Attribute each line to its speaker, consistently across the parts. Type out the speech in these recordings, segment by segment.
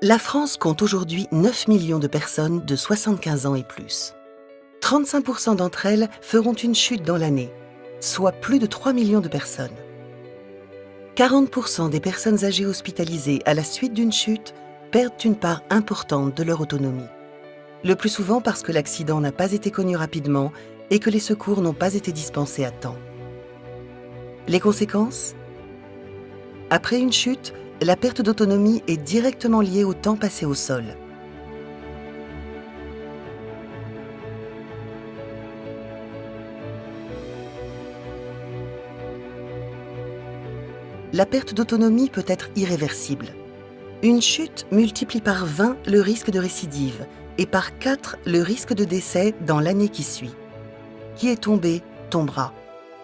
Speaker 1: La France compte aujourd'hui 9 millions de personnes de 75 ans et plus. 35% d'entre elles feront une chute dans l'année, soit plus de 3 millions de personnes. 40% des personnes âgées hospitalisées à la suite d'une chute perdent une part importante de leur autonomie. Le plus souvent parce que l'accident n'a pas été connu rapidement et que les secours n'ont pas été dispensés à temps. Les conséquences ? Après une chute, la perte d'autonomie est directement liée au temps passé au sol. La perte d'autonomie peut être irréversible. Une chute multiplie par 20 le risque de récidive et par 4 le risque de décès dans l'année qui suit. Qui est tombé, tombera.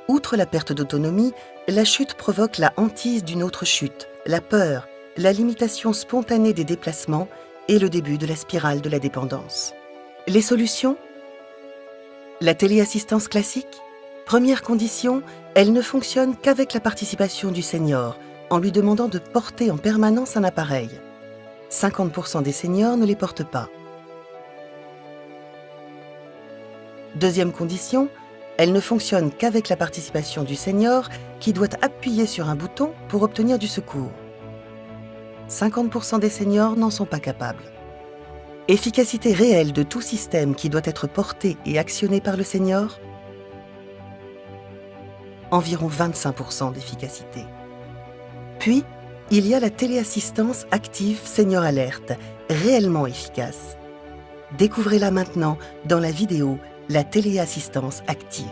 Speaker 1: Outre la perte d'autonomie, la chute provoque la hantise d'une autre chute, la peur, la limitation spontanée des déplacements et le début de la spirale de la dépendance. Les solutions ? La téléassistance classique ? Première condition, elle ne fonctionne qu'avec la participation du senior, en lui demandant de porter en permanence un appareil. 50% des seniors ne les portent pas. Deuxième condition, elle ne fonctionne qu'avec la participation du senior qui doit appuyer sur un bouton pour obtenir du secours. 50% des seniors n'en sont pas capables. Efficacité réelle de tout système qui doit être porté et actionné par le senior ? Environ 25% d'efficacité. Puis, il y a la téléassistance active Senior Alert, réellement efficace. Découvrez-la maintenant dans la vidéo « La téléassistance active ».